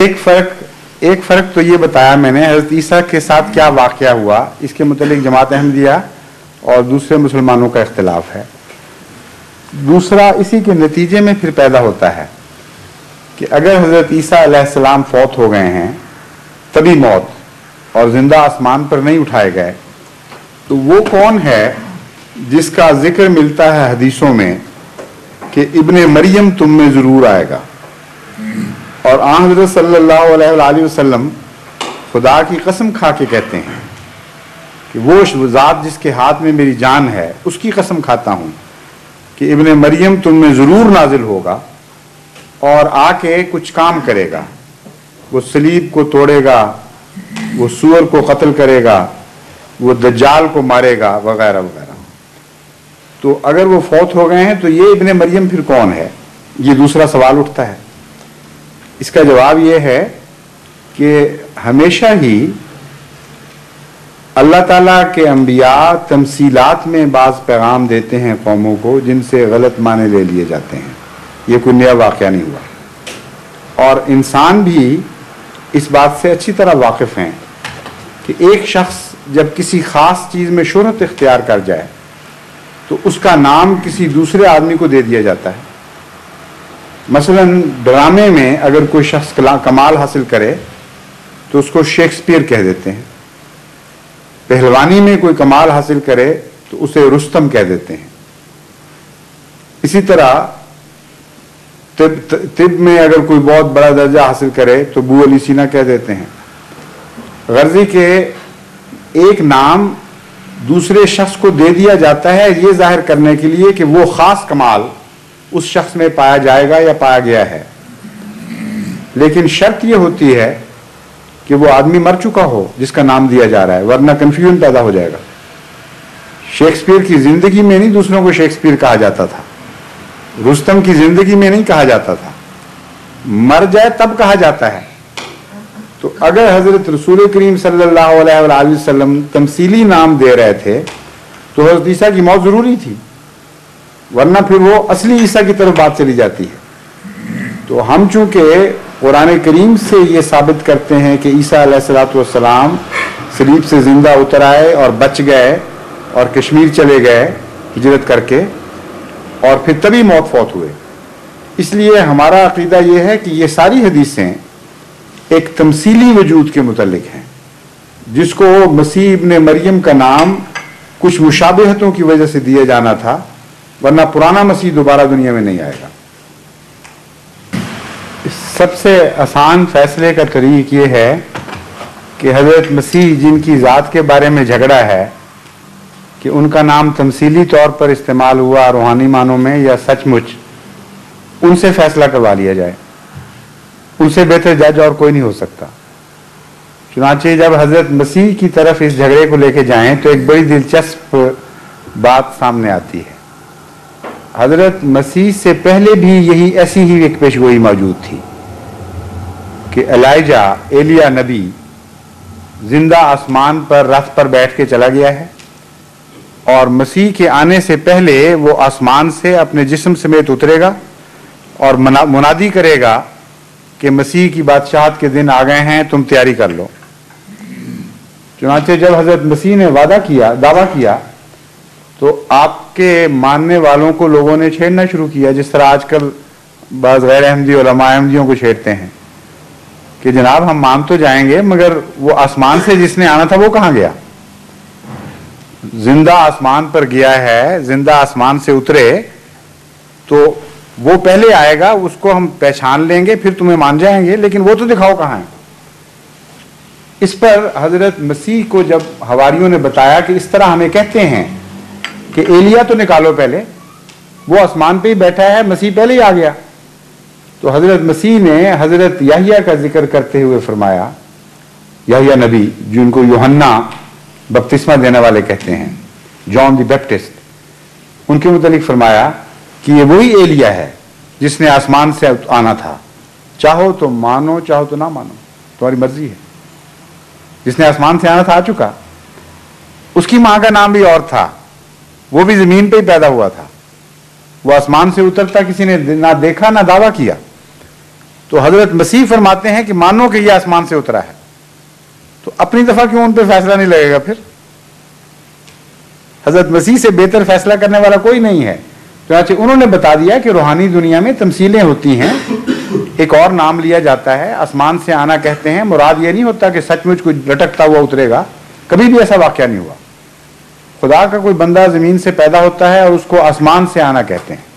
ایک فرق تو یہ بتایا میں نے حضرت عیسیٰ کے ساتھ کیا واقعہ ہوا، اس کے متعلق جماعت احمدیہ اور دوسرے مسلمانوں کا اختلاف ہے۔ دوسرا اسی کے نتیجے میں پھر پیدا ہوتا ہے کہ اگر حضرت عیسیٰ علیہ السلام فوت ہو گئے ہیں تبھی موت اور زندہ آسمان پر نہیں اٹھائے گئے، تو وہ کون ہے جس کا ذکر ملتا ہے حدیثوں میں کہ ابن مریم تم میں ضرور آئے گا، اور آن حضرت صلی اللہ علیہ وآلہ وسلم خدا کی قسم کھا کے کہتے ہیں کہ وہ ذات جس کے ہاتھ میں میری جان ہے اس کی قسم کھاتا ہوں کہ ابن مریم تم میں ضرور نازل ہوگا اور آ کے کچھ کام کرے گا، وہ صلیب کو توڑے گا، وہ سور کو قتل کرے گا، وہ دجال کو مارے گا وغیرہ وغیرہ۔ تو اگر وہ فوت ہو گئے ہیں تو یہ ابن مریم پھر کون ہے؟ یہ دوسرا سوال اٹھتا ہے۔ اس کا جواب یہ ہے کہ ہمیشہ ہی اللہ تعالیٰ کے انبیاء تمثیلات میں بعض پیغام دیتے ہیں قوموں کو جن سے غلط معنی لے لیے جاتے ہیں، یہ کوئی نیا واقعہ نہیں ہوا، اور انسان بھی اس بات سے اچھی طرح واقف ہیں کہ ایک شخص جب کسی خاص چیز میں شہرت اختیار کر جائے تو اس کا نام کسی دوسرے آدمی کو دے دیا جاتا ہے۔ مثلا ڈرامے میں اگر کوئی شخص کمال حاصل کرے تو اس کو شیکسپیئر کہہ دیتے ہیں، پہلوانی میں کوئی کمال حاصل کرے تو اسے رستم کہہ دیتے ہیں۔ اسی طرح طب میں اگر کوئی بہت بڑا درجہ حاصل کرے تو ابو علی سینا کہہ دیتے ہیں۔ غرضی کہ ایک نام دوسرے شخص کو دے دیا جاتا ہے یہ ظاہر کرنے کے لیے کہ وہ خاص کمال اس شخص میں پایا جائے گا یا پایا گیا ہے، لیکن شرط یہ ہوتی ہے کہ وہ آدمی مر چکا ہو جس کا نام دیا جا رہا ہے، ورنہ کنفیوژن پیدا ہو جائے گا۔ شیکسپیئر کی زندگی میں نہیں دوسروں کو شیکسپیئر کہا جاتا تھا، رستم کی زندگی میں نہیں کہا جاتا تھا، مر جائے تب کہا جاتا ہے۔ تو اگر حضرت رسول کریم صلی اللہ علیہ وآلہ وسلم تمثیلی نام دے رہے تھے تو حضرت عیسیٰ کی موت ضروری تھی، ورنہ پھر وہ اصلی عیسیٰ کی طرف بات چلی جاتی ہے۔ تو ہم چونکہ قرآن کریم سے یہ ثابت کرتے ہیں کہ عیسیٰ علیہ السلام صلیب سے زندہ اتر آئے اور بچ گئے اور کشمیر چلے گئے ہجرت کر کے، اور پھر تبھی موت فوت ہوئے، اس لیے ہمارا عقیدہ یہ ہے کہ یہ ساری حدیثیں ایک تمثیلی وجود کے متعلق ہیں، جس کو مسیح ابن مریم کا نام کچھ مشابہتوں کی وجہ سے دیا جانا تھا، ورنہ پرانا مسیح دوبارہ دنیا میں نہیں آئے گا۔ سب سے آسان فیصلے کا طریق یہ ہے کہ حضرت مسیح جن کی ذات کے بارے میں جھگڑا ہے کہ ان کا نام تمثیلی طور پر استعمال ہوا روحانی معنوں میں یا سچ مچ، ان سے فیصلہ کروا لیا جائے، ان سے بہتر جج اور کوئی نہیں ہو سکتا۔ چنانچہ جب حضرت مسیح کی طرف اس جھگڑے کو لے کے جائیں تو ایک بڑی دلچسپ بات سامنے آتی ہے۔ حضرت مسیح سے پہلے بھی ایسی ہی ایک پیشگوئی موجود تھی کہ ایلیا نبی زندہ آسمان پر رتھ پر بیٹھ کے چلا گیا ہے، اور مسیح کے آنے سے پہلے وہ آسمان سے اپنے جسم سمیت اترے گا اور منادی کرے گا کہ مسیح کی بادشاہت کے دن آ گئے ہیں، تم تیاری کر لو۔ چنانچہ جب حضرت مسیح نے دعویٰ کیا تو آپ کے ماننے والوں کو لوگوں نے چھیڑنا شروع کیا، جس طرح آج کل بعض غیر احمدی علماء احمدیوں کو چھیڑتے ہیں کہ جناب ہم مان تو جائیں گے مگر وہ آسمان سے جس نے آنا تھا وہ کہاں گیا؟ زندہ آسمان پر گیا ہے، زندہ آسمان سے اترے تو وہ پہلے آئے گا، اس کو ہم پہچان لیں گے پھر تمہیں مان جائیں گے، لیکن وہ تو دکھاؤ کہاں ہے۔ اس پر حضرت مسیح کو جب حواریوں نے بتایا کہ اس طرح ہمیں کہتے ہیں کہ ایلیا تو نکالو پہلے، وہ آسمان پہ ہی بیٹھا ہے، مسیح پہلے ہی آ گیا، تو حضرت مسیح نے حضرت یحییٰ کا ذکر کرتے ہوئے فرمایا، یحییٰ نبی جن کو یوحنا بپتسمہ دینے والے کہتے ہیں، جان دی بیپٹسٹ، ان کے متعلق فرمایا کہ یہ وہی ایلیا ہے جس نے آسمان سے آنا تھا، چاہو تو مانو چاہو تو نہ مانو، تمہاری مرضی ہے۔ جس نے آسمان سے آنا تھا آ چکا، اس کی ماں کا نام بھی اور تھا، وہ بھی زمین پہ ہی پیدا ہوا تھا، وہ آسمان سے اترتا کسی نے نہ دیکھا نہ دعویٰ کیا۔ تو حضرت مسیح فرماتے ہیں کہ مانو کہ یہ آسمان سے اترا ہے، تو اپنی دفعہ کیوں ان پہ فیصلہ نہیں لگے گا؟ پھر حضرت مسیح سے بہتر فیصلہ کرنے والا کوئی نہیں ہے۔ چنانچہ انہوں نے بتا دیا کہ روحانی دنیا میں تمثیلیں ہوتی ہیں، ایک اور نام لیا جاتا ہے، آسمان سے آنا کہتے ہیں۔ مراد یہ نہیں ہوتا کہ سچ مچ کوئی لٹکتا ہوا اترے گا، کبھی بھی ایسا واقعہ نہیں ہوا۔ خدا کا کوئی بندہ زمین سے پیدا ہوتا ہے اور اس کو آسمان سے آنا کہتے ہیں۔